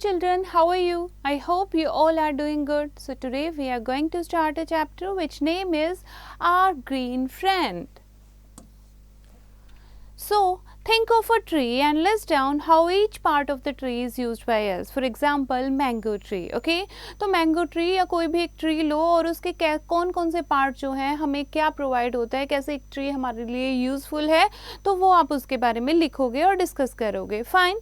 children, how are you? I hope you all are doing good. So today we are going to start a chapter which name is Our Green Friend. So think of a tree and list down how each part of the tree is used by us. For example, mango tree. Okay? तो mango tree या कोई भी एक tree लो और उसके कौन कौन से part जो हैं हमें क्या provide होता है, कैसे एक tree हमारे लिए useful है, तो वो आप उसके बारे में लिखोगे और discuss करोगे. Fine.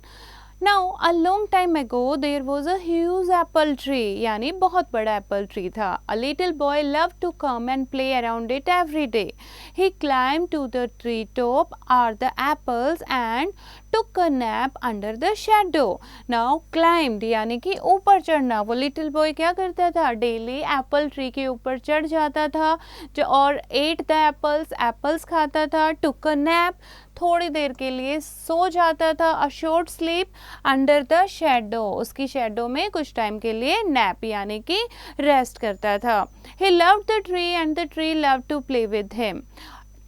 Now a long time ago there was a huge apple tree, यानी बहुत बड़ा apple tree था. A little boy loved to come and play around it every day. He climbed to the tree top are the apples and took a nap under the shadow. Now climbed यानी कि ऊपर चढ़ना. वो little boy क्या करता था? Daily apple tree के ऊपर चढ़ जाता था और ate the apples खाता था. Took a nap थोड़ी देर के लिए सो जाता था. A short sleep under the shadow उसकी shadow में कुछ टाइम के लिए nap यानी कि रेस्ट करता था. He loved the tree and the tree loved to play with him.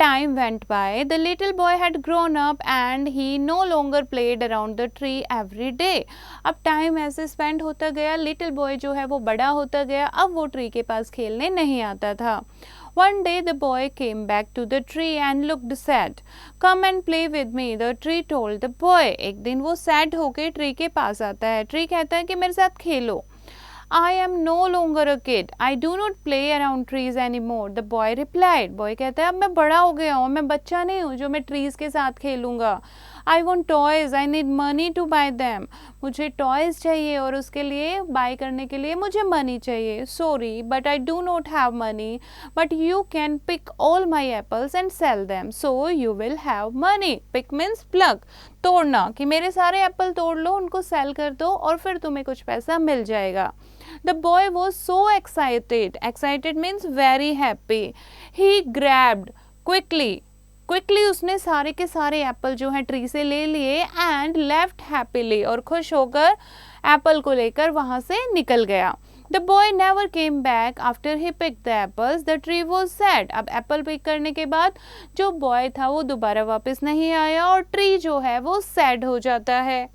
Time went by. The little boy had grown up and he no longer played around the tree every day. अब time ऐसे spend होता गया. Little boy जो है वो बड़ा होता गया. अब वो ट्री के पास खेलने नहीं आता था. One day the boy came back to the tree and looked sad. Come and play with me, the tree told the boy. एक दिन वो sad होके ट्री के पास आता है. ट्री कहता है कि मेरे साथ खेलो. I am no longer a kid. I do not play around trees anymore. The boy replied. Boy कहता है अब मैं बड़ा हो गया हूँ, मैं बच्चा नहीं हूँ जो मैं trees के साथ खेलूँगा. I want toys. I need money to buy them. मुझे toys चाहिए और उसके लिए buy करने के लिए मुझे money चाहिए. Sorry, but I do not have money. But you can pick all my apples and sell them. So you will have money. Pick means pluck. तोड़ना कि मेरे सारे एप्पल तोड़ लो, उनको सेल कर दो और फिर तुम्हें कुछ पैसा मिल जाएगा. The boy was so excited. Excited means very happy. He grabbed quickly. Quickly उसने सारे के सारे एप्पल जो हैं ट्री से ले लिए एंड लेफ्ट हैप्पीली और खुश होकर एप्पल को लेकर वहाँ से निकल गया. The boy never came back after he picked the apples. The tree was sad. अब एप्पल पिक करने के बाद जो बॉय था वो दोबारा वापस नहीं आया और ट्री जो है वो सैड हो जाता है.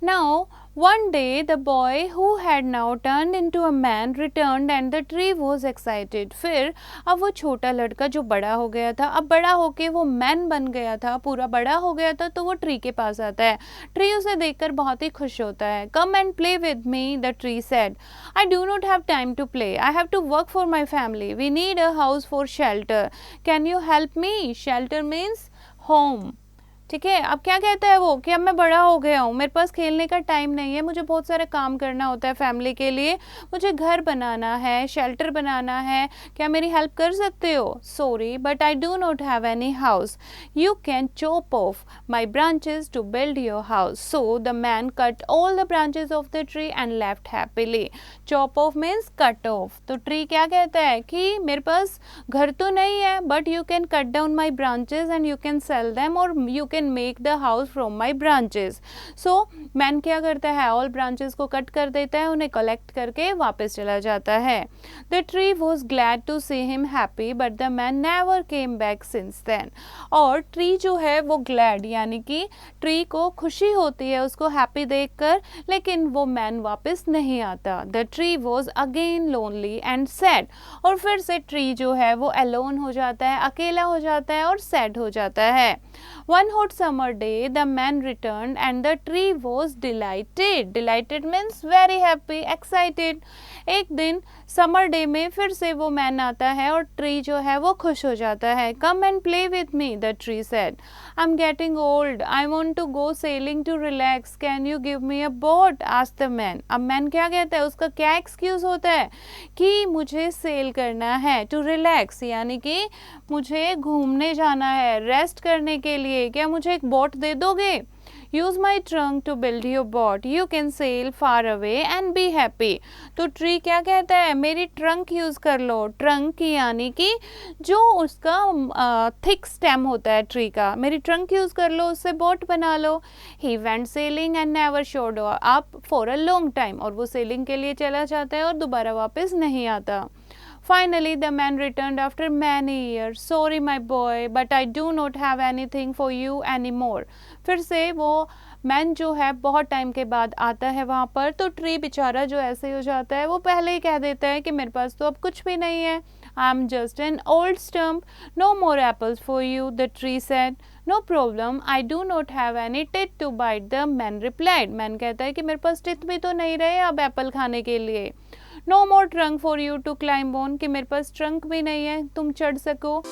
Now one day the boy who had now turned into a man returned and the tree was excited. फिर अब वो छोटा लड़का जो बड़ा हो गया था, अब बड़ा होके वो मैन बन गया था, पूरा बड़ा हो गया था, तो वो ट्री के पास आता है. ट्री उसे देखकर बहुत ही खुश होता है. Come and play with me, the tree said. I do not have time to play. I have to work for my family. We need a house for shelter. Can you help me? Shelter means home. ठीक है. अब क्या कहता है वो कि अब मैं बड़ा हो गया हूँ, मेरे पास खेलने का टाइम नहीं है, मुझे बहुत सारे काम करना होता है फैमिली के लिए, मुझे घर बनाना है, शेल्टर बनाना है, क्या मेरी हेल्प कर सकते हो? Sorry but I do not have any house. You can chop off my branches to build your house. So the man cut all the branches of the tree and left happily. Chop off means cut off. तो tree क्या कहता है कि मेरे पास घर तो नहीं है but you can cut down my branches and you can sell them और you can make the house from my branches. So man क्या करता है, ऑल ब्रांचेस को कट कर देता है, उन्हें कलेक्ट करके वापस चला जाता है. The tree was glad to see him happy but the man never came back since then. और ट्री जो है वो ग्लैड यानी कि ट्री को खुशी होती है उसको हैप्पी देखकर, लेकिन वो मैन वापस नहीं आता. The tree was again lonely and sad. और फिर से ट्री जो है वो अलोन हो जाता है, अकेला हो जाता है और सैड हो जाता है. One hot summer day, the man returned and the tree was delighted. Delighted means very happy, excited. एक दिन समर डे में फिर से वो मैन आता है और ट्री जो है वो खुश हो जाता है. Come and play with me, the tree said. I'm getting old. I want to go sailing to relax. Can you give me a boat? asked the man. अब मैन क्या कहता है, उसका क्या एक्सक्यूज होता है कि मुझे सेल करना है, टू रिलैक्स यानी कि मुझे घूमने जाना है, रेस्ट करने के लिए, क्या मुझे एक बोट दे दोगे? Use my trunk to build your boat. You can sail far away and be happy. तो ट्री क्या कहता है, मेरी ट्रंक यूज कर लो. ट्रंक यानी कि जो उसका थिक स्टेम होता है ट्री का, मेरी ट्रंक यूज कर लो, उससे बोट बना लो. He went sailing and never showed up for a long time. और वो सेलिंग के लिए चला जाता है और दोबारा वापस नहीं आता. Finally, the man returned after many years. Sorry, my boy, but I do not have anything for you anymore. फिर से वो मैन जो है बहुत टाइम के बाद आता है वहाँ पर, तो ट्री बेचारा जो ऐसे हो जाता है, वो पहले ही कह देता है कि मेरे पास तो अब कुछ भी नहीं है. I am just an old stump. No more apples for you, the tree said. No problem, I do not have any teeth to bite, the man replied. Man कहता है कि मेरे पास टिथ भी तो नहीं रहे अब एप्पल खाने के लिए. No more trunk for you to climb on, कि मेरे पास ट्रंक भी नहीं है तुम चढ़ सको.